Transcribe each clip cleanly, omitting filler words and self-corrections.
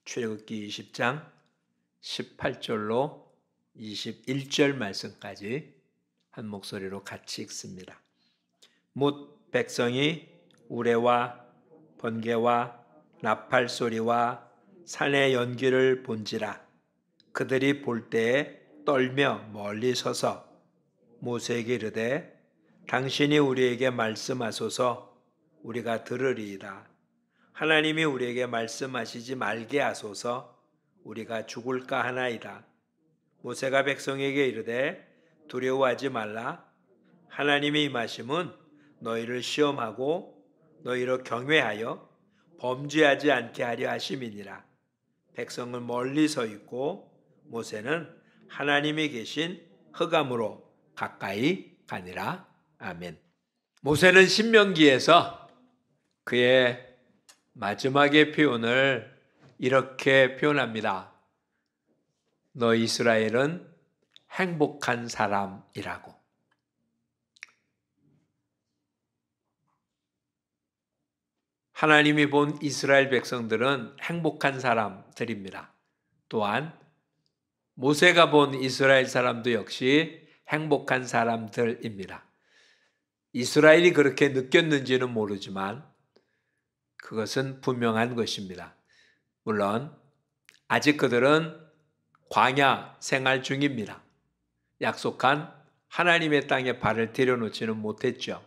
출애굽기 20장 18절로 21절 말씀까지 한 목소리로 같이 읽습니다. 뭇 백성이 우레와 번개와 나팔 소리와 산의 연기를 본지라. 그들이 볼 때에 떨며 멀리 서서 모세에게 이르되 당신이 우리에게 말씀하소서 우리가 들으리이다. 하나님이 우리에게 말씀하시지 말게 하소서 우리가 죽을까 하나이다. 모세가 백성에게 이르되 두려워하지 말라. 하나님의 임하심은 너희를 시험하고 너희를 경외하여 범죄하지 않게 하려 하심이니라. 백성은 멀리 서 있고 모세는 하나님이 계신 흑암으로 가까이 가니라. 아멘. 모세는 신명기에서 그의 마지막의 표현을 이렇게 표현합니다. 너 이스라엘은 행복한 사람이라고. 하나님이 본 이스라엘 백성들은 행복한 사람들입니다. 또한 모세가 본 이스라엘 사람도 역시 행복한 사람들입니다. 이스라엘이 그렇게 느꼈는지는 모르지만 그것은 분명한 것입니다. 물론 아직 그들은 광야 생활 중입니다. 약속한 하나님의 땅에 발을 들여놓지는 못했죠.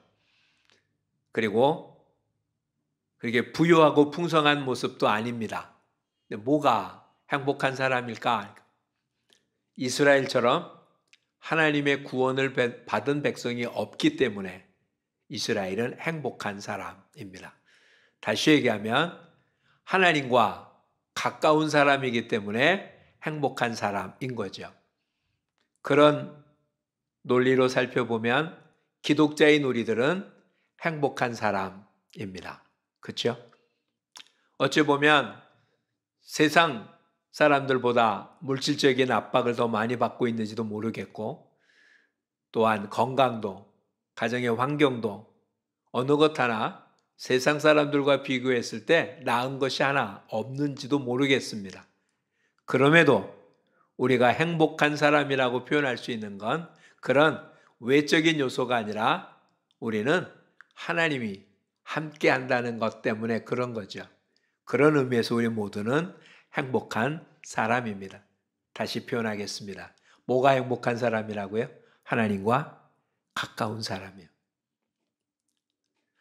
그리고 그렇게 부유하고 풍성한 모습도 아닙니다. 근데 뭐가 행복한 사람일까? 이스라엘처럼 하나님의 구원을 받은 백성이 없기 때문에 이스라엘은 행복한 사람입니다. 다시 얘기하면 하나님과 가까운 사람이기 때문에 행복한 사람인 거죠. 그런 논리로 살펴보면 기독자인 우리들은 행복한 사람입니다. 그렇죠? 어찌 보면 세상 사람들보다 물질적인 압박을 더 많이 받고 있는지도 모르겠고 또한 건강도 가정의 환경도 어느 것 하나 세상 사람들과 비교했을 때 나은 것이 하나 없는지도 모르겠습니다. 그럼에도 우리가 행복한 사람이라고 표현할 수 있는 건 그런 외적인 요소가 아니라 우리는 하나님이 함께 한다는 것 때문에 그런 거죠. 그런 의미에서 우리 모두는 행복한 사람입니다. 다시 표현하겠습니다. 뭐가 행복한 사람이라고요? 하나님과 가까운 사람이요.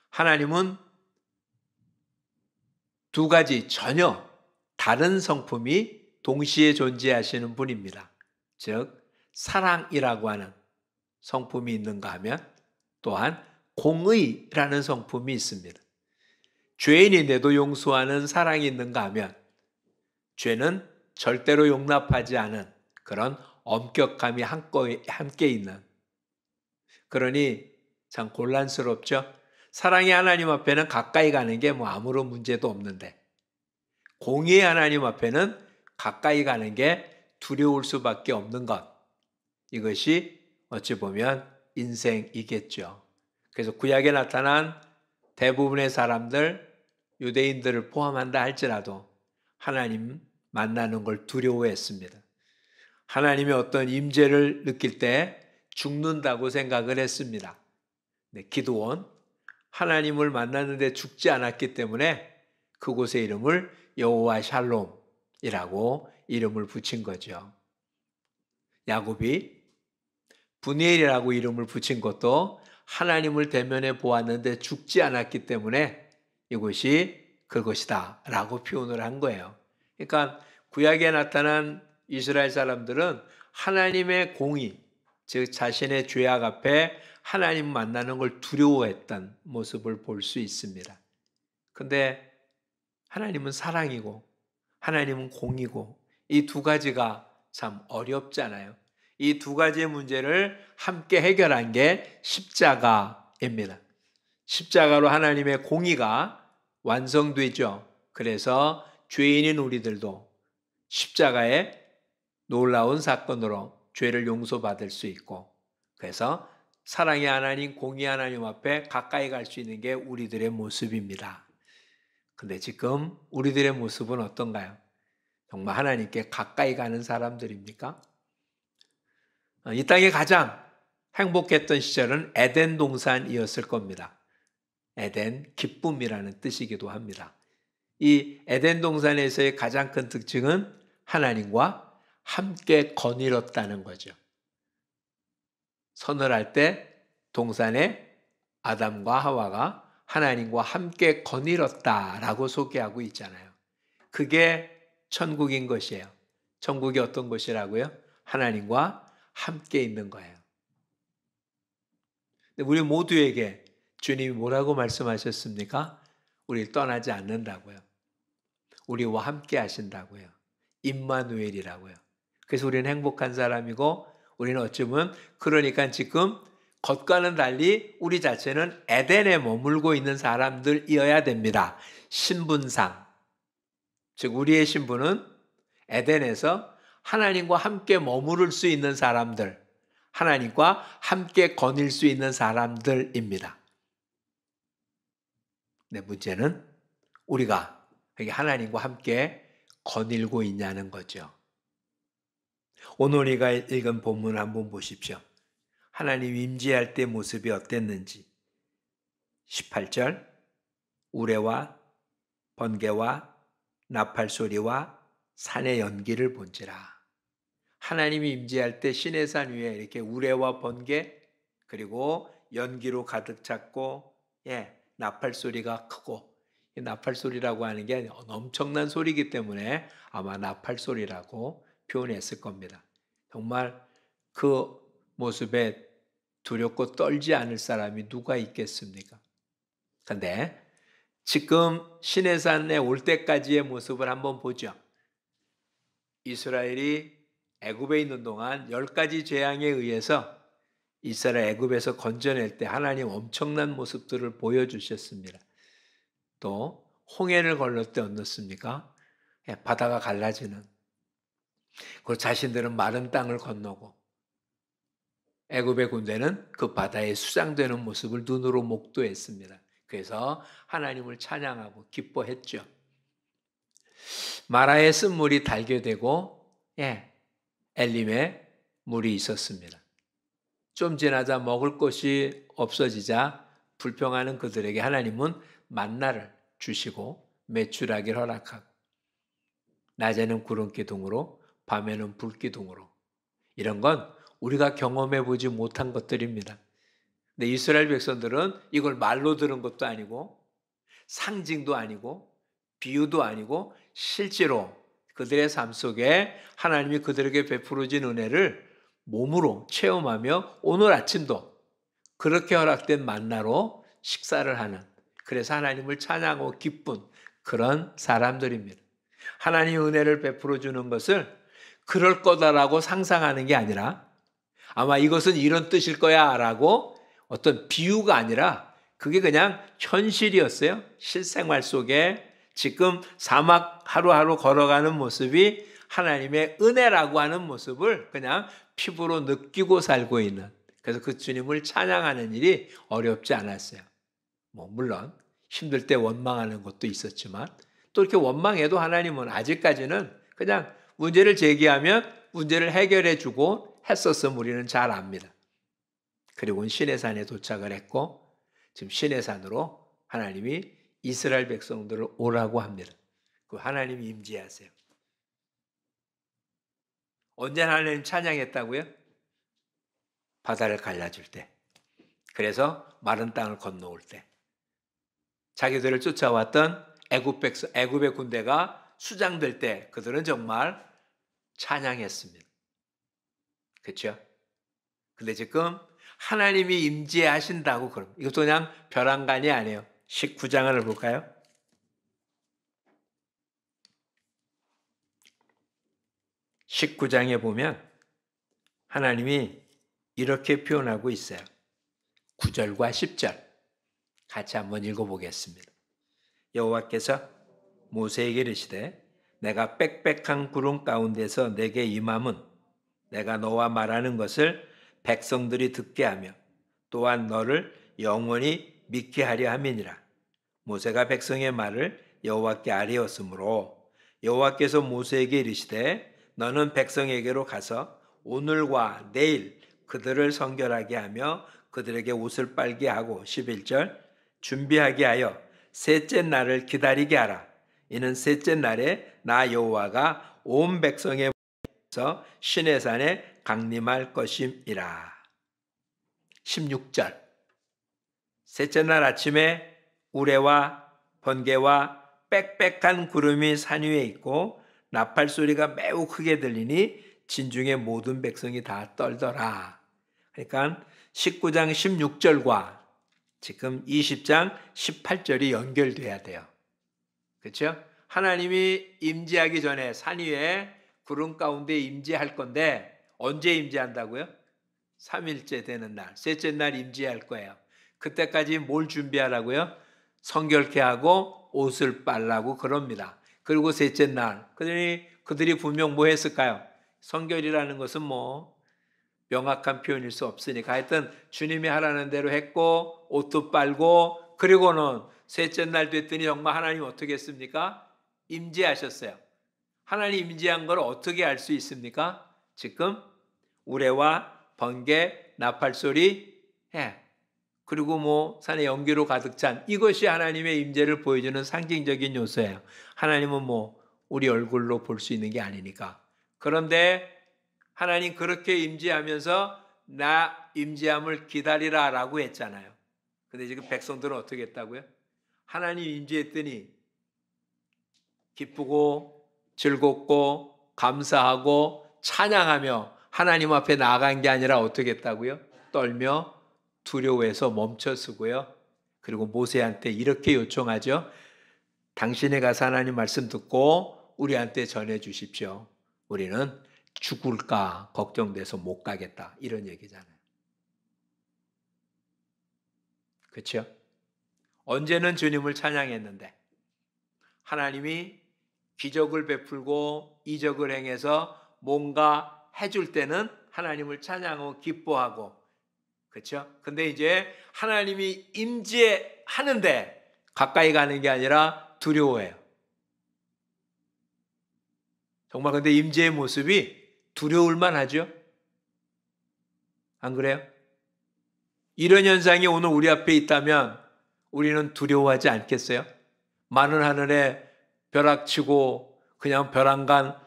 하나님은 두 가지 전혀 다른 성품이 동시에 존재하시는 분입니다. 즉 사랑이라고 하는 성품이 있는가 하면 또한 공의라는 성품이 있습니다. 죄인인데도 용서하는 사랑이 있는가 하면 죄는 절대로 용납하지 않은 그런 엄격함이 함께 있는, 그러니 참 곤란스럽죠. 사랑의 하나님 앞에는 가까이 가는 게 아무런 문제도 없는데 공의의 하나님 앞에는 가까이 가는 게 두려울 수밖에 없는 것, 이것이 어찌 보면 인생이겠죠. 그래서 구약에 나타난 대부분의 사람들, 유대인들을 포함한다 할지라도 하나님 만나는 걸 두려워했습니다. 하나님의 어떤 임재를 느낄 때 죽는다고 생각을 했습니다. 기드온 하나님을 만났는데 죽지 않았기 때문에 그곳의 이름을 여호와 샬롬이라고 이름을 붙인 거죠. 야곱이 브니엘이라고 이름을 붙인 것도 하나님을 대면해 보았는데 죽지 않았기 때문에 이것이 그것이다 라고 표현을 한 거예요. 그러니까 구약에 나타난 이스라엘 사람들은 하나님의 공의, 즉 자신의 죄악 앞에 하나님 만나는 걸 두려워했던 모습을 볼 수 있습니다. 그런데 하나님은 사랑이고 하나님은 공이고 이 두 가지가 참 어렵잖아요. 이 두 가지의 문제를 함께 해결한 게 십자가입니다. 십자가로 하나님의 공의가 완성되죠. 그래서 죄인인 우리들도 십자가의 놀라운 사건으로 죄를 용서받을 수 있고, 그래서 사랑의 하나님, 공의의 하나님 앞에 가까이 갈 수 있는 게 우리들의 모습입니다. 근데 지금 우리들의 모습은 어떤가요? 정말 하나님께 가까이 가는 사람들입니까? 이 땅에 가장 행복했던 시절은 에덴 동산이었을 겁니다. 에덴, 기쁨이라는 뜻이기도 합니다. 이 에덴 동산에서의 가장 큰 특징은 하나님과 함께 거닐었다는 거죠. 서늘할 때 동산에 아담과 하와가 하나님과 함께 거닐었다라고 소개하고 있잖아요. 그게 천국인 것이에요. 천국이 어떤 것이라고요? 하나님과 함께 있는 거예요. 우리 모두에게 주님이 뭐라고 말씀하셨습니까? 우리를 떠나지 않는다고요. 우리와 함께 하신다고요. 임마누엘이라고요. 그래서 우리는 행복한 사람이고 우리는 어쩌면 그러니까 지금 겉과는 달리 우리 자체는 에덴에 머물고 있는 사람들이어야 됩니다. 신분상. 즉 우리의 신분은 에덴에서 하나님과 함께 머무를 수 있는 사람들, 하나님과 함께 거닐 수 있는 사람들입니다. 네, 문제는 우리가 하나님과 함께 거닐고 있냐는 거죠. 오늘 우리가 읽은 본문 한번 보십시오. 하나님 임재할 때 모습이 어땠는지. 18절 우레와 번개와 나팔 소리와 산의 연기를 본지라. 하나님이 임재할 때 시내산 위에 이렇게 우레와 번개 그리고 연기로 가득 찼고 나팔 소리가 크고 나팔 소리라고 하는 게 엄청난 소리이기 때문에 아마 나팔 소리라고 표현했을 겁니다. 정말 그 모습에 두렵고 떨지 않을 사람이 누가 있겠습니까? 그런데 지금 시내산에 올 때까지의 모습을 한번 보죠. 이스라엘이 애굽에 있는 동안 10가지 재앙에 의해서 이스라엘 애굽에서 건져낼 때 하나님 엄청난 모습들을 보여주셨습니다. 또 홍해를 건널 때 어떻습니까? 바다가 갈라지는. 그리고 자신들은 마른 땅을 건너고 애굽의 군대는 그 바다에 수장되는 모습을 눈으로 목도했습니다. 그래서 하나님을 찬양하고 기뻐했죠. 마라의 쓴물이 달게 되고 엘림에 물이 있었습니다. 좀 지나자 먹을 것이 없어지자 불평하는 그들에게 하나님은 만나를 주시고 메추라기를 허락하고 낮에는 구름기둥으로 밤에는 불기둥으로 이런 건 우리가 경험해 보지 못한 것들입니다. 근데 이스라엘 백성들은 이걸 말로 들은 것도 아니고 상징도 아니고 비유도 아니고 실제로 그들의 삶 속에 하나님이 그들에게 베풀어 준 은혜를 몸으로 체험하며 오늘 아침도 그렇게 허락된 만나로 식사를 하는 그래서 하나님을 찬양하고 기쁜 그런 사람들입니다. 하나님의 은혜를 베풀어 주는 것을 그럴 거다라고 상상하는 게 아니라 아마 이것은 이런 뜻일 거야 라고 어떤 비유가 아니라 그게 그냥 현실이었어요. 실생활 속에 지금 사막 하루하루 걸어가는 모습이 하나님의 은혜라고 하는 모습을 그냥 피부로 느끼고 살고 있는 그래서 그 주님을 찬양하는 일이 어렵지 않았어요. 물론 힘들 때 원망하는 것도 있었지만 또 이렇게 원망해도 하나님은 아직까지는 그냥 문제를 제기하면 문제를 해결해 주고 했었음 우리는 잘 압니다. 그리고 시내산에 도착을 했고 지금 시내산으로 하나님이 이스라엘 백성들을 오라고 합니다. 그 하나님이 임재하세요. 언제 하나님 찬양했다고요? 바다를 갈라줄 때. 그래서 마른 땅을 건너올 때. 자기들을 쫓아왔던 애굽의 군대가 수장될 때 그들은 정말 찬양했습니다. 그렇죠? 근데 지금 하나님이 임재하신다고 그럼 이것도 그냥 벼랑간이 아니에요. 19장을 볼까요? 19장에 보면 하나님이 이렇게 표현하고 있어요. 9절과 10절 같이 한번 읽어보겠습니다. 여호와께서 모세에게 이르시되 내가 빽빽한 구름 가운데서 내게 임함은 내가 너와 말하는 것을 백성들이 듣게 하며 또한 너를 영원히 믿게 하려 함이니라. 모세가 백성의 말을 여호와께 아뢰었으므로 여호와께서 모세에게 이르시되 너는 백성에게로 가서 오늘과 내일 그들을 성결하게 하며 그들에게 옷을 빨게 하고 11절 준비하게 하여 셋째 날을 기다리게 하라. 이는 셋째 날에 나 여호와가 온 백성의 모여서 시내산에 강림할 것임이라. 16절 셋째 날 아침에 우레와 번개와 빽빽한 구름이 산 위에 있고 나팔 소리가 매우 크게 들리니 진중의 모든 백성이 다 떨더라. 그러니까 19장 16절과 지금 20장 18절이 연결돼야 돼요. 그렇죠? 하나님이 임재하기 전에 산 위에 구름 가운데 임재할 건데 언제 임재한다고요? 3일째 되는 날, 셋째 날 임재할 거예요. 그때까지 뭘 준비하라고요? 성결케 하고 옷을 빨라고 그럽니다. 그리고 셋째 날, 그들이 분명 뭐 했을까요? 성결이라는 것은 뭐 명확한 표현일 수 없으니까 하여튼 주님이 하라는 대로 했고 옷도 빨고 그리고는 셋째 날 됐더니 정말 하나님 어떻게 했습니까? 임재하셨어요. 하나님 임재한 걸 어떻게 알 수 있습니까? 지금 우레와 번개, 나팔소리, 그리고 뭐 산에 연기로 가득 찬 이것이 하나님의 임재를 보여주는 상징적인 요소예요. 하나님은 뭐 우리 얼굴로 볼 수 있는 게 아니니까. 그런데 하나님 그렇게 임재하면서 나 임재함을 기다리라 라고 했잖아요. 근데 지금 백성들은 어떻게 했다고요? 하나님 임재했더니 기쁘고 즐겁고 감사하고 찬양하며 하나님 앞에 나아간 게 아니라 어떻게 했다고요? 떨며 두려워해서 멈춰서고요. 그리고 모세한테 이렇게 요청하죠. 당신이 가서 하나님 말씀 듣고 우리한테 전해 주십시오. 우리는 죽을까 걱정돼서 못 가겠다. 이런 얘기잖아요. 그렇죠? 언제는 주님을 찬양했는데 하나님이 기적을 베풀고 이적을 행해서 뭔가 해줄 때는 하나님을 찬양하고 기뻐하고 그렇죠? 근데 이제 하나님이 임재하는데 가까이 가는 게 아니라 두려워해요. 정말 근데 임재의 모습이 두려울만 하죠? 안 그래요? 이런 현상이 오늘 우리 앞에 있다면 우리는 두려워하지 않겠어요? 많은 하늘에 벼락치고 그냥 벼랑간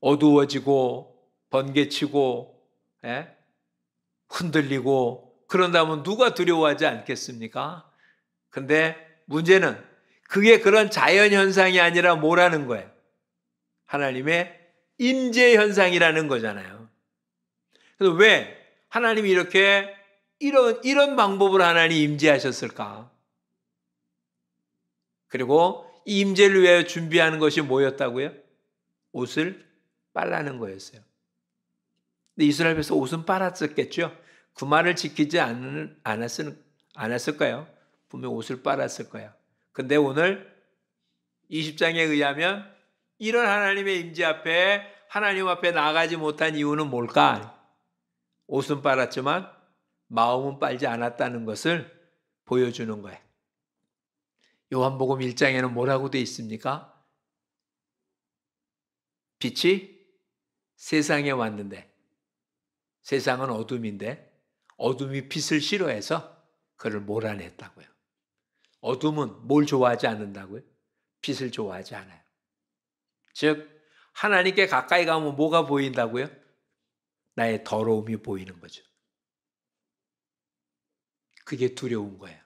어두워지고 번개치고 흔들리고 그런다면 누가 두려워하지 않겠습니까? 근데 문제는 그게 그런 자연현상이 아니라 뭐라는 거예요? 하나님의 임재현상이라는 거잖아요. 그래서 왜 하나님이 이렇게 이런 방법으로 하나님이 임재하셨을까? 그리고 이 임재를 위해 준비하는 것이 뭐였다고요? 옷을 빨라는 거였어요. 근데 이스라엘 백성 옷은 빨았었겠죠? 그 말을 지키지 않았을까요? 분명 옷을 빨았을 거예요. 근데 오늘 20장에 의하면 이런 하나님의 임재 앞에 하나님 앞에 나가지 못한 이유는 뭘까? 옷은 빨았지만 마음은 빨지 않았다는 것을 보여주는 거예요. 요한복음 1장에는 뭐라고 되어 있습니까? 빛이 세상에 왔는데 세상은 어둠인데 어둠이 빛을 싫어해서 그를 몰아냈다고요. 어둠은 뭘 좋아하지 않는다고요? 빛을 좋아하지 않아요. 즉 하나님께 가까이 가면 뭐가 보인다고요? 나의 더러움이 보이는 거죠. 그게 두려운 거예요.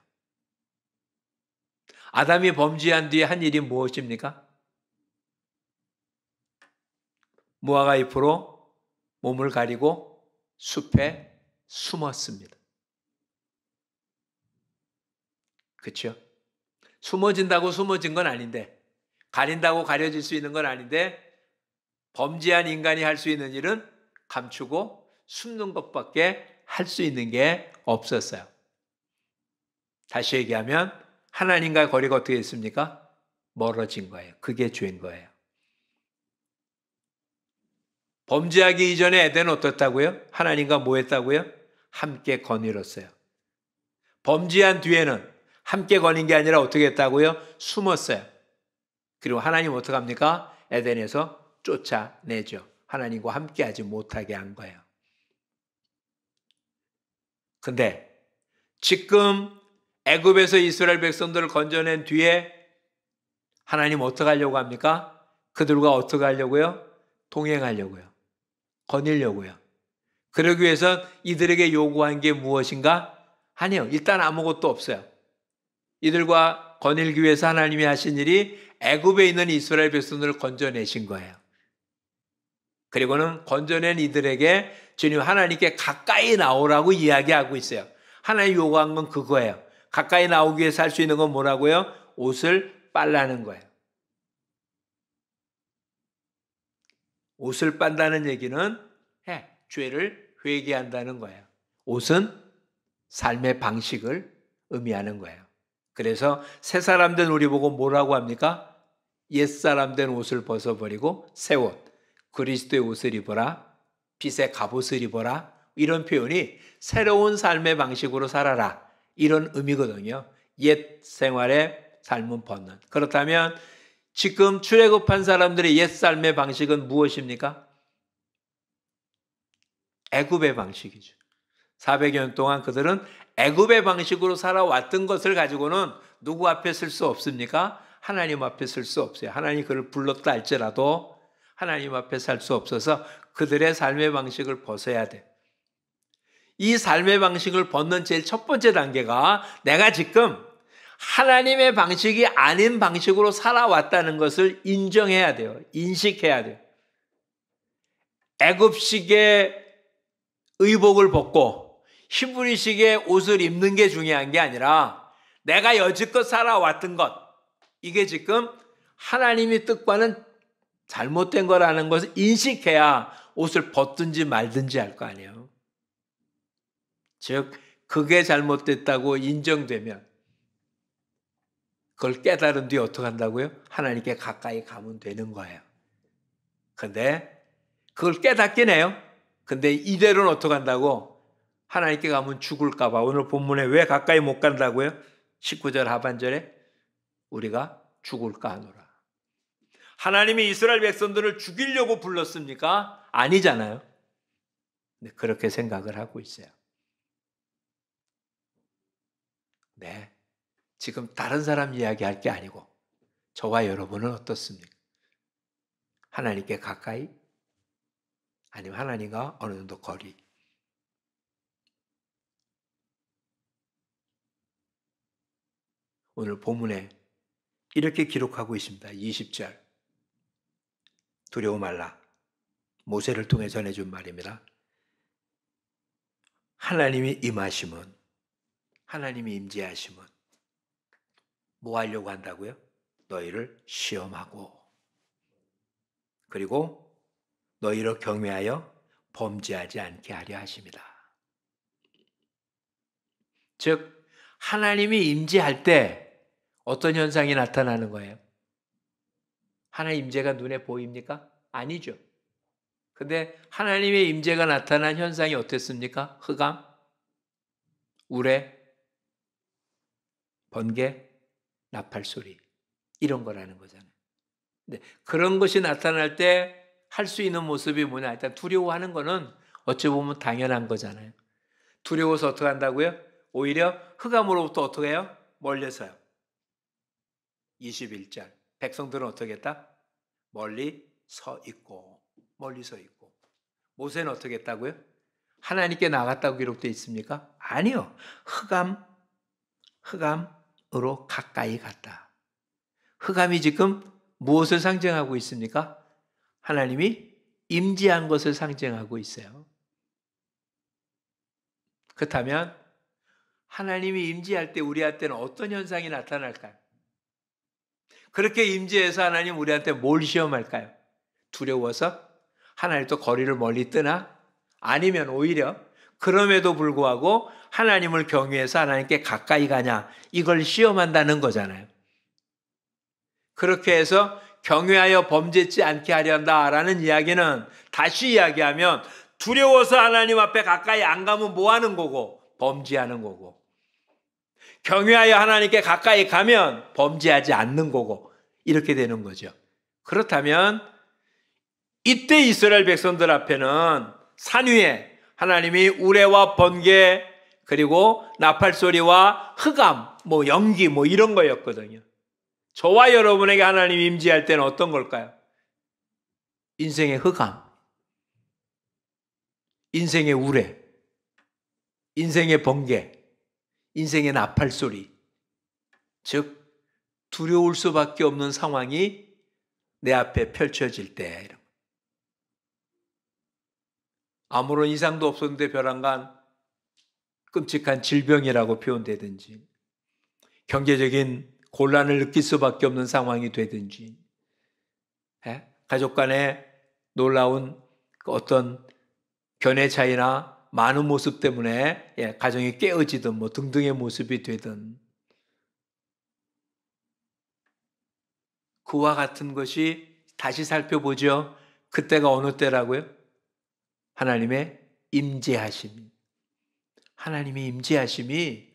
아담이 범죄한 뒤에 한 일이 무엇입니까? 무화과 잎으로 몸을 가리고 숲에 숨었습니다. 그렇죠? 숨어진다고 숨어진 건 아닌데 가린다고 가려질 수 있는 건 아닌데 범죄한 인간이 할 수 있는 일은 감추고 숨는 것밖에 할 수 있는 게 없었어요. 다시 얘기하면 하나님과의 거리가 어떻게 됐습니까? 멀어진 거예요. 그게 죄인 거예요. 범죄하기 이전에 에덴은 어떻다고요? 하나님과 뭐 했다고요? 함께 거닐었어요. 범죄한 뒤에는 함께 거닌 게 아니라 어떻게 했다고요? 숨었어요. 그리고 하나님 어떻게 합니까? 에덴에서 쫓아내죠. 하나님과 함께하지 못하게 한 거예요. 근데 지금 애굽에서 이스라엘 백성들을 건져낸 뒤에 하나님 어떻게 하려고 합니까? 그들과 어떻게 하려고요? 동행하려고요. 거닐려고요. 그러기 위해서 이들에게 요구한 게 무엇인가? 아니요. 일단 아무것도 없어요. 이들과 거닐기 위해서 하나님이 하신 일이 애굽에 있는 이스라엘 백성들을 건져내신 거예요. 그리고는 건져낸 이들에게 주님 하나님께 가까이 나오라고 이야기하고 있어요. 하나님 요구한 건 그거예요. 가까이 나오기 위해서 할 수 있는 건 뭐라고요? 옷을 빨라는 거예요. 옷을 빤다는 얘기는 죄를 회개한다는 거예요. 옷은 삶의 방식을 의미하는 거예요. 그래서 새 사람 된 우리 보고 뭐라고 합니까? 옛 사람 된 옷을 벗어버리고 새 옷, 그리스도의 옷을 입어라, 빛의 갑옷을 입어라, 이런 표현이 새로운 삶의 방식으로 살아라, 이런 의미거든요. 옛 생활의 삶은 벗는. 그렇다면 지금 출애굽한 사람들의 옛 삶의 방식은 무엇입니까? 애굽의 방식이죠. 400여 년 동안 그들은 애굽의 방식으로 살아왔던 것을 가지고는 누구 앞에 쓸 수 없습니까? 하나님 앞에 쓸 수 없어요. 하나님이 그를 불렀다 할지라도 하나님 앞에 살 수 없어서 그들의 삶의 방식을 벗어야 돼. 이 삶의 방식을 벗는 제일 첫 번째 단계가 내가 지금 하나님의 방식이 아닌 방식으로 살아왔다는 것을 인정해야 돼요. 인식해야 돼요. 애굽식의 의복을 벗고 히브리식의 옷을 입는 게 중요한 게 아니라 내가 여지껏 살아왔던 것, 이게 지금 하나님의 뜻과는 잘못된 거라는 것을 인식해야 옷을 벗든지 말든지 할 거 아니에요. 즉 그게 잘못됐다고 인정되면 그걸 깨달은 뒤에 어떻게 한다고요? 하나님께 가까이 가면 되는 거예요. 근데 그걸 깨닫긴 해요. 근데 이대로는 어떻게 한다고? 하나님께 가면 죽을까 봐. 오늘 본문에 왜 가까이 못 간다고요? 19절 하반절에 우리가 죽을까 하노라. 하나님이 이스라엘 백성들을 죽이려고 불렀습니까? 아니잖아요. 근데 그렇게 생각을 하고 있어요. 네. 지금 다른 사람 이야기할 게 아니고 저와 여러분은 어떻습니까? 하나님께 가까이? 아니면 하나님과 어느 정도 거리? 오늘 본문에 이렇게 기록하고 있습니다. 20절. 두려워 말라. 모세를 통해 전해준 말입니다. 하나님이 임하심은, 하나님이 임재하심은 뭐 하려고 한다고요? 너희를 시험하고 그리고 너희를 경외하여 범죄하지 않게 하려 하십니다. 즉 하나님이 임재할 때 어떤 현상이 나타나는 거예요? 하나님 임재가 눈에 보입니까? 아니죠. 근데 하나님의 임재가 나타난 현상이 어땠습니까? 흑암, 우레, 번개, 나팔 소리, 이런 거라는 거잖아요. 근데 그런 것이 나타날 때 할 수 있는 모습이 뭐냐? 일단 두려워하는 거는 어찌 보면 당연한 거잖아요. 두려워서 어떻게 한다고요? 오히려 흑암으로부터 어떻게 해요? 멀려서요. 21절. 백성들은 어떻게 했다? 멀리 서 있고, 멀리 서 있고. 모세는 어떻게 했다고요? 하나님께 나갔다고 기록되어 있습니까? 아니요. 흑암으로 가까이 갔다. 흑암이 지금 무엇을 상징하고 있습니까? 하나님이 임재한 것을 상징하고 있어요. 그렇다면 하나님이 임재할 때 우리한테는 어떤 현상이 나타날까요? 그렇게 임재해서 하나님 우리한테 뭘 시험할까요? 두려워서 하나님తో 거리를 멀리 뜨나? 아니면 오히려 그럼에도 불구하고 하나님을 경외해서 하나님께 가까이 가냐? 이걸 시험한다는 거잖아요. 그렇게 해서 경외하여 범죄치 않게 하려 한다라는 이야기는 다시 이야기하면 두려워서 하나님 앞에 가까이 안 가면 뭐 하는 거고? 범죄하는 거고. 경외하여 하나님께 가까이 가면 범죄하지 않는 거고. 이렇게 되는 거죠. 그렇다면 이때 이스라엘 백성들 앞에는 산 위에 하나님이 우레와 번개 그리고 나팔 소리와 흑암, 연기 이런 거였거든요. 저와 여러분에게 하나님이 임재할 때는 어떤 걸까요? 인생의 흑암, 인생의 우레, 인생의 번개, 인생의 나팔 소리, 즉 두려울 수밖에 없는 상황이 내 앞에 펼쳐질 때, 아무런 이상도 없었는데 벼랑간 끔찍한 질병이라고 표현되든지, 경제적인 곤란을 느낄 수밖에 없는 상황이 되든지, 가족 간의 놀라운 어떤 견해 차이나 많은 모습 때문에 가정이 깨어지든 등등의 모습이 되든, 그와 같은 것이 다시 살펴보죠. 그때가 어느 때라고요? 하나님의 임재하심. 하나님의 임재하심이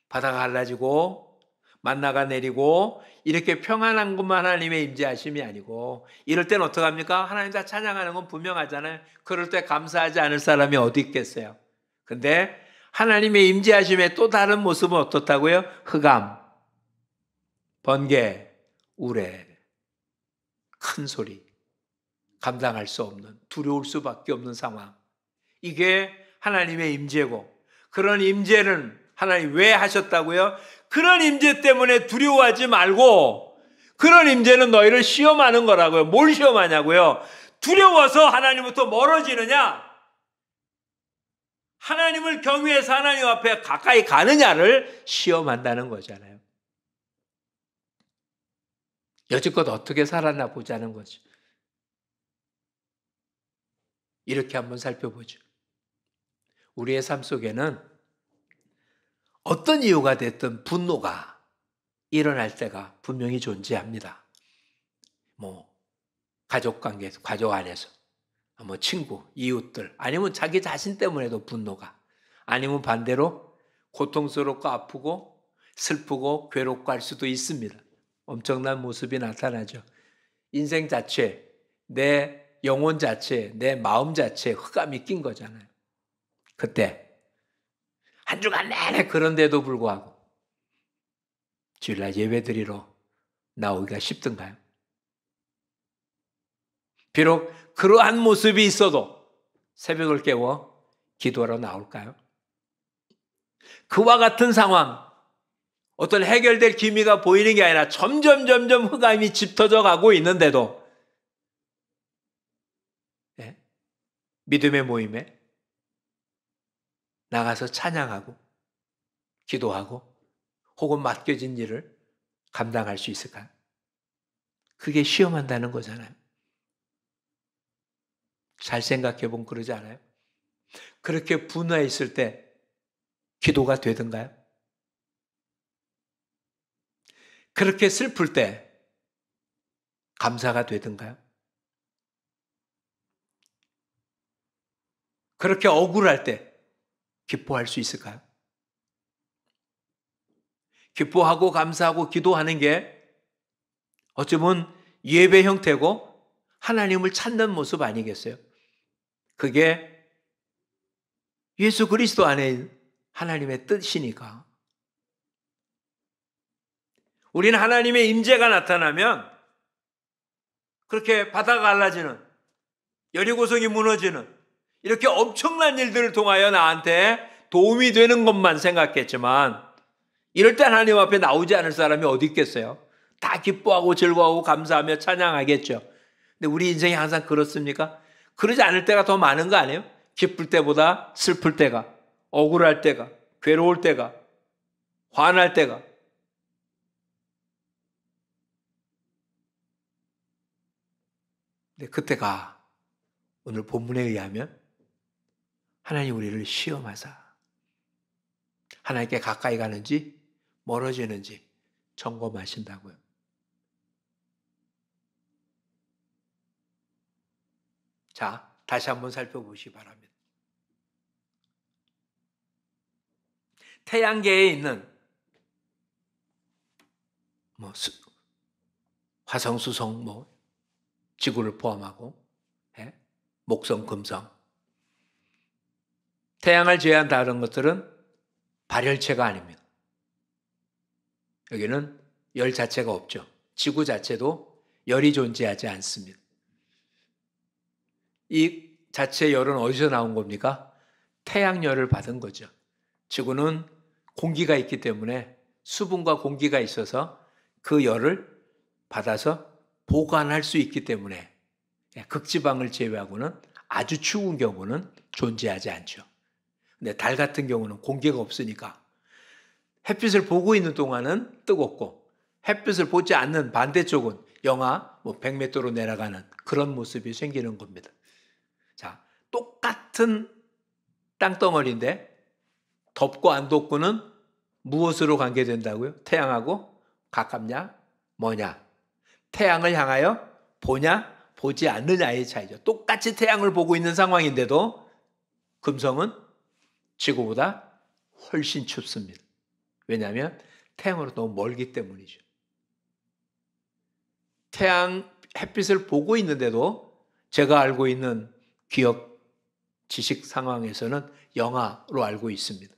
바다가 갈라지고 만나가 내리고 이렇게 평안한 것만 하나님의 임재하심이 아니고, 이럴 땐 어떡합니까? 하나님 다 찬양하는 건 분명하잖아요. 그럴 때 감사하지 않을 사람이 어디 있겠어요? 근데 하나님의 임재하심의 또 다른 모습은 어떻다고요? 흑암, 번개, 우레, 큰 소리, 감당할 수 없는, 두려울 수밖에 없는 상황. 이게 하나님의 임재고, 그런 임재는 하나님 왜 하셨다고요? 그런 임재 때문에 두려워하지 말고, 그런 임재는 너희를 시험하는 거라고요. 뭘 시험하냐고요? 두려워서 하나님부터 멀어지느냐? 하나님을 경외해서 하나님 앞에 가까이 가느냐를 시험한다는 거잖아요. 여지껏 어떻게 살았나 보자는 거죠. 이렇게 한번 살펴보죠. 우리의 삶 속에는 어떤 이유가 됐든 분노가 일어날 때가 분명히 존재합니다. 가족 관계에서, 가족 안에서, 친구, 이웃들, 아니면 자기 자신 때문에도 분노가, 아니면 반대로 고통스럽고 아프고 슬프고 괴롭고 할 수도 있습니다. 엄청난 모습이 나타나죠. 인생 자체, 내 영혼 자체, 내 마음 자체에 흑암이 낀 거잖아요. 그때 한 주간 내내 그런데도 불구하고 주일날 예배드리러 나오기가 쉽던가요? 비록 그러한 모습이 있어도 새벽을 깨워 기도하러 나올까요? 그와 같은 상황, 어떤 해결될 기미가 보이는 게 아니라 점점 흑암이 짙어져 가고 있는데도 믿음의 모임에 나가서 찬양하고 기도하고 혹은 맡겨진 일을 감당할 수 있을까요? 그게 시험한다는 거잖아요. 잘 생각해 보면 그러지 않아요? 그렇게 분노해 있을 때 기도가 되던가요? 그렇게 슬플 때 감사가 되던가요? 그렇게 억울할 때 기뻐할 수 있을까요? 기뻐하고 감사하고 기도하는 게 어쩌면 예배 형태고 하나님을 찾는 모습 아니겠어요? 그게 예수 그리스도 안에 하나님의 뜻이니까. 우리는 하나님의 임재가 나타나면 그렇게 바다가 갈라지는, 여리고성이 무너지는 이렇게 엄청난 일들을 통하여 나한테 도움이 되는 것만 생각했지만, 이럴 때 하나님 앞에 나오지 않을 사람이 어디 있겠어요? 다 기뻐하고 즐거워하고 감사하며 찬양하겠죠. 근데 우리 인생이 항상 그렇습니까? 그러지 않을 때가 더 많은 거 아니에요? 기쁠 때보다 슬플 때가, 억울할 때가, 괴로울 때가, 화날 때가. 근데 그때가 오늘 본문에 의하면 하나님 우리를 시험하사 하나님께 가까이 가는지 멀어지는지 점검하신다고요. 자, 다시 한번 살펴보시기 바랍니다. 태양계에 있는 화성, 수성, 지구를 포함하고 예? 목성, 금성. 태양을 제외한 다른 것들은 발열체가 아닙니다. 여기는 열 자체가 없죠. 지구 자체도 열이 존재하지 않습니다. 이 자체 열은 어디서 나온 겁니까? 태양열을 받은 거죠. 지구는 공기가 있기 때문에 수분과 공기가 있어서 그 열을 받아서 보관할 수 있기 때문에 극지방을 제외하고는 아주 추운 경우는 존재하지 않죠. 근데 달 같은 경우는 공기가 없으니까 햇빛을 보고 있는 동안은 뜨겁고 햇빛을 보지 않는 반대쪽은 영하 100m로 내려가는 그런 모습이 생기는 겁니다. 자, 똑같은 땅덩어리인데 덥고 안 덥고는 무엇으로 관계된다고요? 태양하고 가깝냐? 뭐냐? 태양을 향하여 보냐? 보지 않느냐의 차이죠. 똑같이 태양을 보고 있는 상황인데도 금성은 지구보다 훨씬 춥습니다. 왜냐하면 태양으로 너무 멀기 때문이죠. 태양 햇빛을 보고 있는데도 제가 알고 있는 기억, 지식 상황에서는 영하로 알고 있습니다.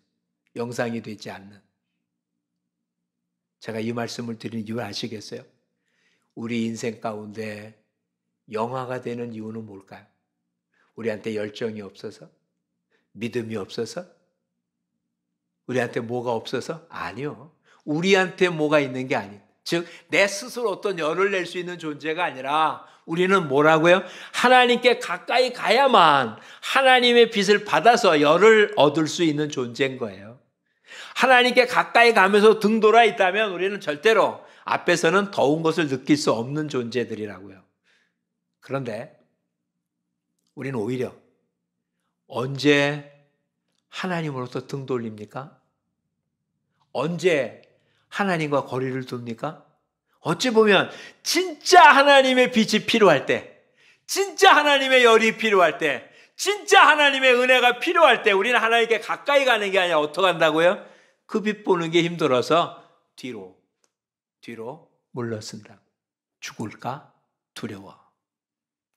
영상이 되지 않는. 제가 이 말씀을 드린 이유 아시겠어요? 우리 인생 가운데 영화가 되는 이유는 뭘까요? 우리한테 열정이 없어서? 믿음이 없어서? 우리한테 뭐가 없어서? 아니요. 우리한테 뭐가 있는 게 아니에요. 즉, 내 스스로 어떤 열을 낼 수 있는 존재가 아니라 우리는 뭐라고요? 하나님께 가까이 가야만 하나님의 빛을 받아서 열을 얻을 수 있는 존재인 거예요. 하나님께 가까이 가면서 등 돌아 있다면 우리는 절대로 앞에서는 더운 것을 느낄 수 없는 존재들이라고요. 그런데 우리는 오히려 언제 하나님으로부터 등 돌립니까? 언제 하나님과 거리를 둡니까? 어찌 보면 진짜 하나님의 빛이 필요할 때, 진짜 하나님의 열이 필요할 때, 진짜 하나님의 은혜가 필요할 때 우리는 하나님께 가까이 가는 게 아니라 어떻게 한다고요? 그 빛 보는 게 힘들어서 뒤로 물러선다. 죽을까 두려워.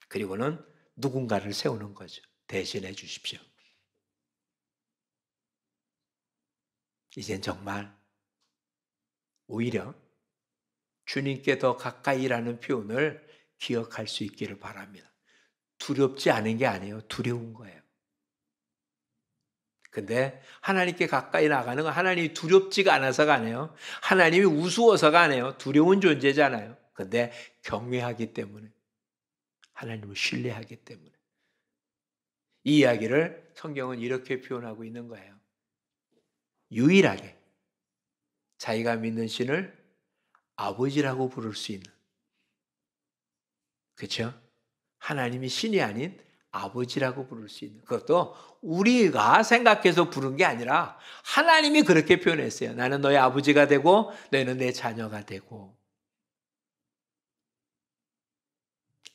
그리고는 누군가를 세우는 거죠. 대신해 주십시오. 이젠 정말 오히려 주님께 더 가까이라는 표현을 기억할 수 있기를 바랍니다. 두렵지 않은 게 아니에요. 두려운 거예요. 근데 하나님께 가까이 나가는 건 하나님이 두렵지가 않아서가 아니에요. 하나님이 우스워서가 아니에요. 두려운 존재잖아요. 근데 경외하기 때문에, 하나님을 신뢰하기 때문에. 이 이야기를 성경은 이렇게 표현하고 있는 거예요. 유일하게 자기가 믿는 신을 아버지라고 부를 수 있는, 그렇죠? 하나님이 신이 아닌 아버지라고 부를 수 있는, 그것도 우리가 생각해서 부른 게 아니라 하나님이 그렇게 표현했어요. 나는 너의 아버지가 되고 너희는 내 자녀가 되고.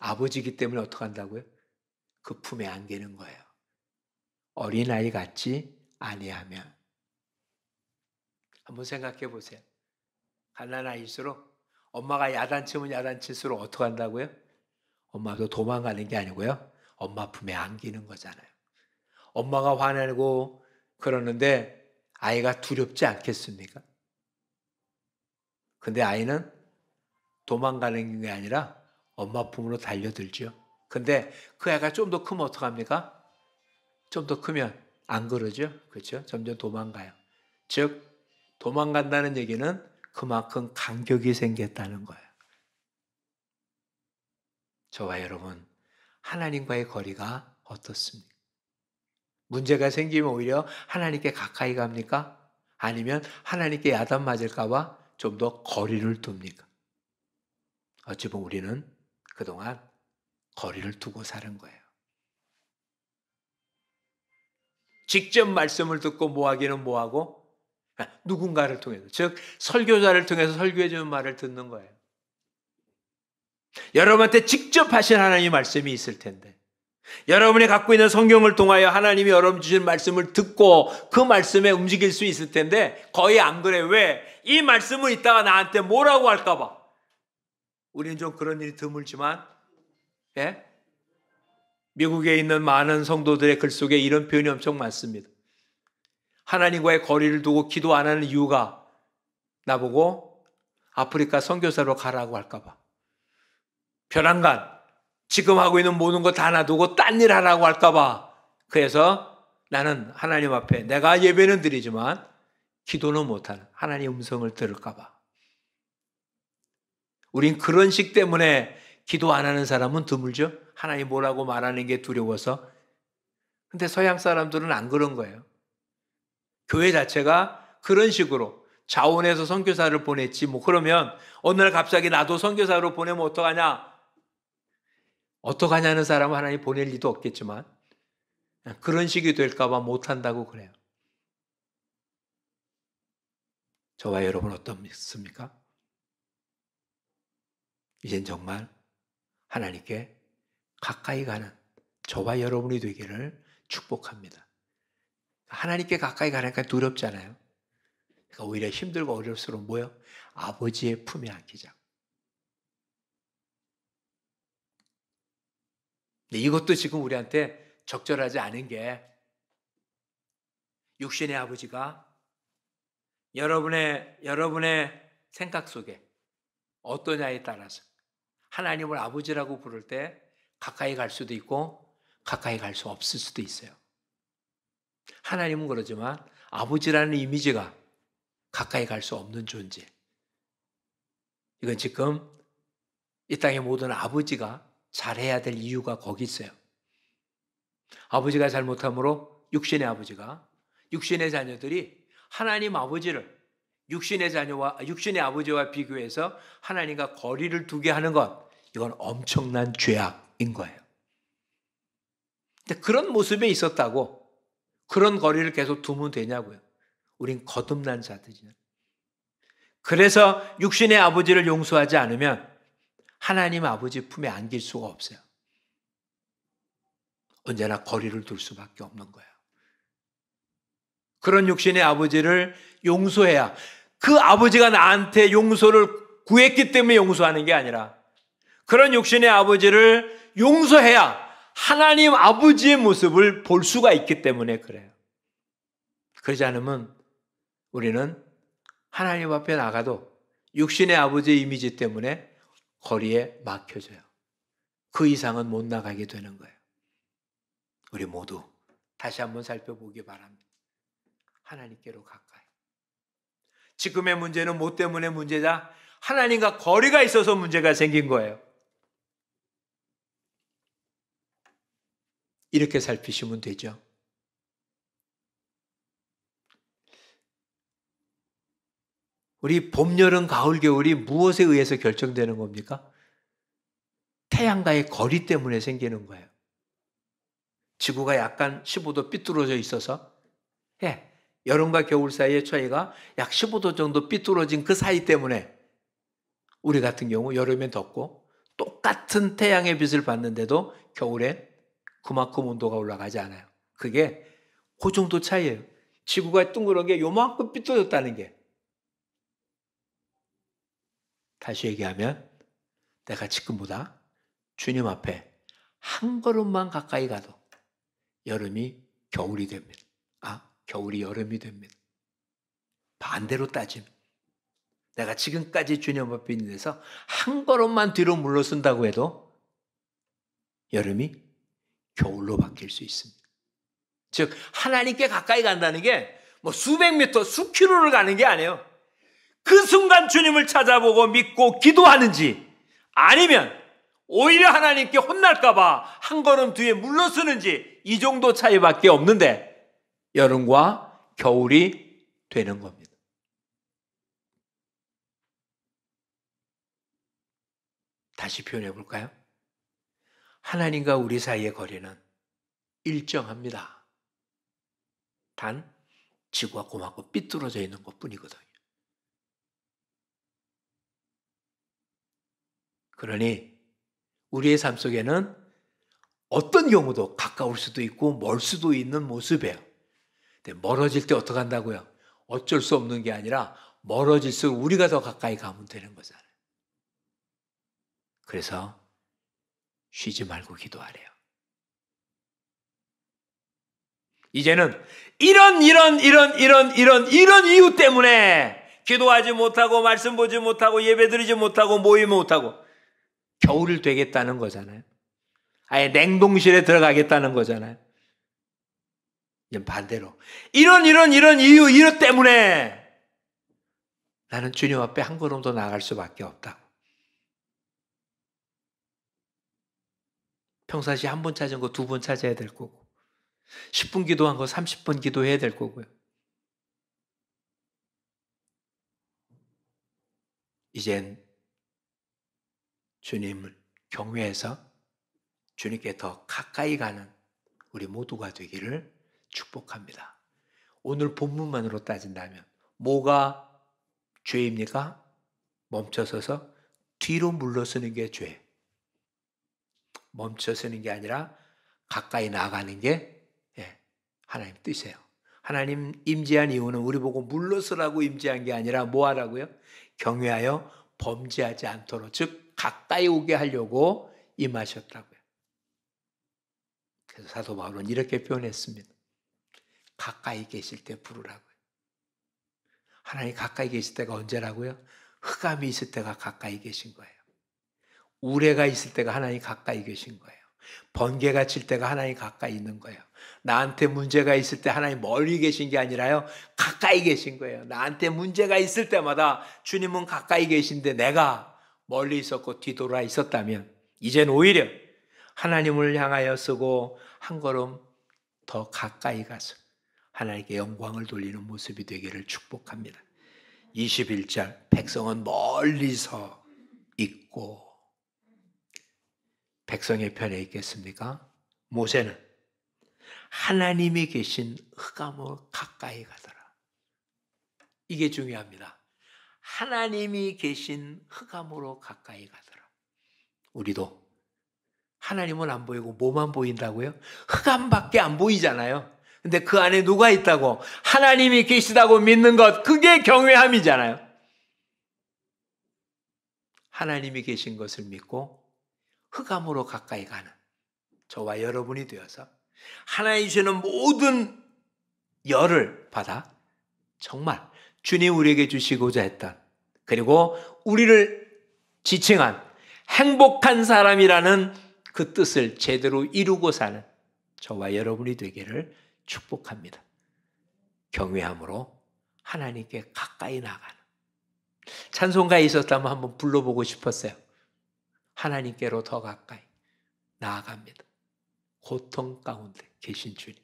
아버지이기 때문에 어떻게 한다고요? 그 품에 안기는 거예요. 어린아이 같지 아니하면. 한번 생각해 보세요. 갓난아이일수록 엄마가 야단치면 야단칠수록 어떻게 한다고요? 엄마도 도망가는 게 아니고요. 엄마 품에 안기는 거잖아요. 엄마가 화내고 그러는데 아이가 두렵지 않겠습니까? 근데 아이는 도망가는 게 아니라 엄마 품으로 달려들죠. 근데 그 애가 좀 더 크면 어떡합니까? 좀 더 크면 안 그러죠? 그렇죠? 점점 도망가요. 즉 도망간다는 얘기는 그만큼 간격이 생겼다는 거예요. 저와 여러분, 하나님과의 거리가 어떻습니까? 문제가 생기면 오히려 하나님께 가까이 갑니까? 아니면 하나님께 야단 맞을까 봐 좀 더 거리를 둡니까? 어찌 보면 우리는 그동안 거리를 두고 사는 거예요. 직접 말씀을 듣고 뭐하기는 뭐하고 누군가를 통해서, 즉 설교자를 통해서 설교해 주는 말을 듣는 거예요. 여러분한테 직접 하신 하나님의 말씀이 있을 텐데, 여러분이 갖고 있는 성경을 통하여 하나님이 여러분 주신 말씀을 듣고 그 말씀에 움직일 수 있을 텐데 거의 안 그래. 왜? 이 말씀을 있다가 나한테 뭐라고 할까 봐. 우리는 좀 그런 일이 드물지만 예? 미국에 있는 많은 성도들의 글 속에 이런 표현이 엄청 많습니다. 하나님과의 거리를 두고 기도 안 하는 이유가 나보고 아프리카 선교사로 가라고 할까 봐. 편안간 지금 하고 있는 모든 거 다 놔두고 딴 일 하라고 할까 봐. 그래서 나는 하나님 앞에 내가 예배는 드리지만 기도는 못하는 하나님 음성을 들을까 봐. 우린 그런 식 때문에 기도 안 하는 사람은 드물죠. 하나님 뭐라고 말하는 게 두려워서. 근데 서양 사람들은 안 그런 거예요. 교회 자체가 그런 식으로 자원해서 선교사를 보냈지. 뭐 그러면 어느 날 갑자기 나도 선교사로 보내면 어떡하냐? 어떡하냐는 사람은 하나님 보낼 리도 없겠지만 그런 식이 될까 봐 못한다고 그래요. 저와 여러분 어떻습니까? 이젠 정말 하나님께 가까이 가는 저와 여러분이 되기를 축복합니다. 하나님께 가까이 가니까 두렵잖아요. 그러니까 오히려 힘들고 어려울수록 뭐요? 아버지의 품에 안기자. 근데 이것도 지금 우리한테 적절하지 않은 게 육신의 아버지가 여러분의 생각 속에 어떠냐에 따라서 하나님을 아버지라고 부를 때 가까이 갈 수도 있고 가까이 갈 수 없을 수도 있어요. 하나님은 그러지만 아버지라는 이미지가 가까이 갈 수 없는 존재. 이건 지금 이 땅의 모든 아버지가 잘해야 될 이유가 거기 있어요. 아버지가 잘못함으로 육신의 자녀들이 하나님 아버지를 육신의 아버지와 비교해서 하나님과 거리를 두게 하는 것, 이건 엄청난 죄악인 거예요. 근데 그런 모습에 있었다고 그런 거리를 계속 두면 되냐고요. 우린 거듭난 자들이냐. 그래서 육신의 아버지를 용서하지 않으면 하나님 아버지 품에 안길 수가 없어요. 언제나 거리를 둘 수밖에 없는 거예요. 그런 육신의 아버지를 용서해야, 그 아버지가 나한테 용서를 구했기 때문에 용서하는 게 아니라 그런 육신의 아버지를 용서해야 하나님 아버지의 모습을 볼 수가 있기 때문에 그래요. 그러지 않으면 우리는 하나님 앞에 나가도 육신의 아버지의 이미지 때문에 거리에 막혀져요. 그 이상은 못 나가게 되는 거예요. 우리 모두 다시 한번 살펴보기 바랍니다. 하나님께로 가까이. 지금의 문제는 뭐 때문에 문제다? 하나님과 거리가 있어서 문제가 생긴 거예요. 이렇게 살피시면 되죠. 우리 봄, 여름, 가을, 겨울이 무엇에 의해서 결정되는 겁니까? 태양과의 거리 때문에 생기는 거예요. 지구가 약간 15도 삐뚤어져 있어서 여름과 겨울 사이의 차이가 약 15도 정도 삐뚤어진 그 사이 때문에 우리 같은 경우 여름엔 덥고 똑같은 태양의 빛을 받는데도 겨울엔 그만큼 온도가 올라가지 않아요. 그게 그 정도 차이예요. 지구가 둥그런 게 요만큼 삐뚤어졌다는 게. 다시 얘기하면 내가 지금보다 주님 앞에 한 걸음만 가까이 가도 여름이 겨울이 됩니다. 겨울이 여름이 됩니다. 반대로 따지면 내가 지금까지 주님 앞에 있는 데서 한 걸음만 뒤로 물러선다고 해도 여름이 겨울로 바뀔 수 있습니다. 즉 하나님께 가까이 간다는 게 뭐 수백 미터, 수킬로를 가는 게 아니에요. 그 순간 주님을 찾아보고 믿고 기도하는지, 아니면 오히려 하나님께 혼날까 봐 한 걸음 뒤에 물러서는지, 이 정도 차이밖에 없는데 여름과 겨울이 되는 겁니다. 다시 표현해 볼까요? 하나님과 우리 사이의 거리는 일정합니다. 단 지구가 고맙고 삐뚤어져 있는 것뿐이거든요. 그러니 우리의 삶 속에는 어떤 경우도 가까울 수도 있고 멀 수도 있는 모습이에요. 근데 멀어질 때 어떻게 한다고요? 어쩔 수 없는 게 아니라 멀어질수록 우리가 더 가까이 가면 되는 거잖아요. 그래서 쉬지 말고 기도하래요. 이제는 이런 이유 때문에 기도하지 못하고 말씀 보지 못하고 예배 드리지 못하고 모임 못하고 겨울을 되겠다는 거잖아요. 아예 냉동실에 들어가겠다는 거잖아요. 이제 반대로 이런 이유 때문에 나는 주님 앞에 한 걸음 더 나아갈 수밖에 없다고. 평상시에 한 번 찾은 거 2번 찾아야 될 거고 10분 기도한 거 30분 기도해야 될 거고요. 이젠 주님을 경외해서 주님께 더 가까이 가는 우리 모두가 되기를 축복합니다. 오늘 본문만으로 따진다면 뭐가 죄입니까? 멈춰서서 뒤로 물러서는 게 죄. 멈춰서는 게 아니라 가까이 나아가는 게 하나님 뜻이에요. 하나님 임재한 이유는 우리 보고 물러서라고 임재한 게 아니라 뭐 하라고요? 경외하여 범죄하지 않도록, 즉 가까이 오게 하려고 임하셨다고요. 그래서 사도 바울은 이렇게 표현했습니다. 가까이 계실 때 부르라고요. 하나님 가까이 계실 때가 언제라고요? 흑암이 있을 때가 가까이 계신 거예요. 우레가 있을 때가 하나님 가까이 계신 거예요. 번개가 칠 때가 하나님 가까이 있는 거예요. 나한테 문제가 있을 때 하나님 멀리 계신 게 아니라요, 가까이 계신 거예요. 나한테 문제가 있을 때마다 주님은 가까이 계신데 내가 멀리 있었고 뒤돌아 있었다면 이젠 오히려 하나님을 향하여 쓰고 한 걸음 더 가까이 가서 하나님께 영광을 돌리는 모습이 되기를 축복합니다. 21절 백성은 멀리서 있고, 백성의 편에 있겠습니까? 모세는 하나님이 계신 흑암으로 가까이 가더라. 이게 중요합니다. 하나님이 계신 흑암으로 가까이 가더라. 우리도 하나님은 안 보이고 뭐만 보인다고요? 흑암밖에 안 보이잖아요. 근데 그 안에 누가 있다고? 하나님이 계시다고 믿는 것, 그게 경외함이잖아요. 하나님이 계신 것을 믿고 흑암으로 가까이 가는 저와 여러분이 되어서 하나님 주시는 모든 열을 받아 정말 주님 우리에게 주시고자 했던, 그리고 우리를 지칭한 행복한 사람이라는 그 뜻을 제대로 이루고 사는 저와 여러분이 되기를 축복합니다. 경외함으로 하나님께 가까이 나가는 찬송가에 있었다면 한번 불러보고 싶었어요. 하나님께로 더 가까이 나아갑니다. 고통 가운데 계신 주님,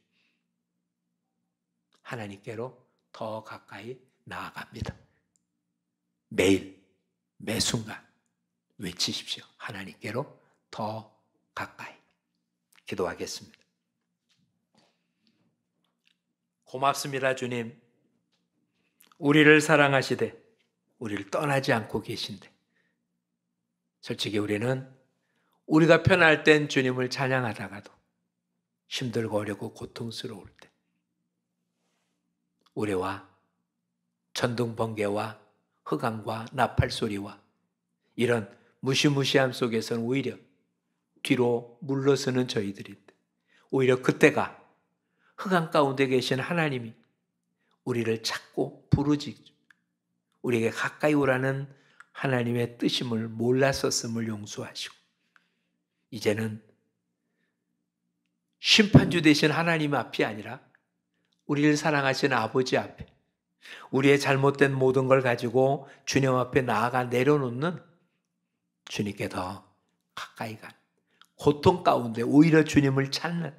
하나님께로 더 가까이 나아갑니다. 매일 매 순간 외치십시오. 하나님께로 더 가까이. 기도하겠습니다. 고맙습니다, 주님. 우리를 사랑하시되 우리를 떠나지 않고 계신데, 솔직히 우리는 우리가 편할 땐 주님을 찬양하다가도 힘들고 어렵고 고통스러울 때 우레와 천둥 번개와 흑암과 나팔 소리와 이런 무시무시함 속에서는 오히려 뒤로 물러서는 저희들인데, 오히려 그때가 흑암 가운데 계신 하나님이 우리를 찾고 부르짖고 우리에게 가까이 오라는 하나님의 뜻임을 몰랐었음을 용서하시고, 이제는 심판주 되신 하나님 앞이 아니라 우리를 사랑하시는 아버지 앞에 우리의 잘못된 모든 걸 가지고 주님 앞에 나아가 내려놓는, 주님께 더 가까이 간, 고통 가운데 오히려 주님을 찾는,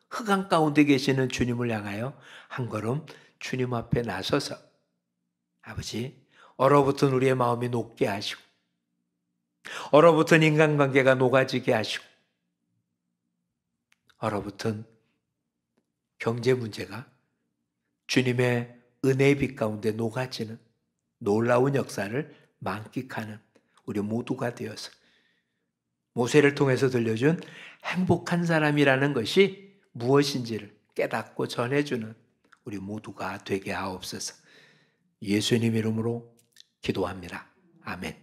흑암 가운데 계시는 주님을 향하여 한 걸음 주님 앞에 나서서 아버지, 얼어붙은 우리의 마음이 녹게 하시고 얼어붙은 인간관계가 녹아지게 하시고 얼어붙은 경제 문제가 주님의 은혜의 빛 가운데 녹아지는 놀라운 역사를 만끽하는 우리 모두가 되어서 모세를 통해서 들려준 행복한 사람이라는 것이 무엇인지를 깨닫고 전해주는 우리 모두가 되게 하옵소서. 예수님 이름으로 기도합니다. 아멘.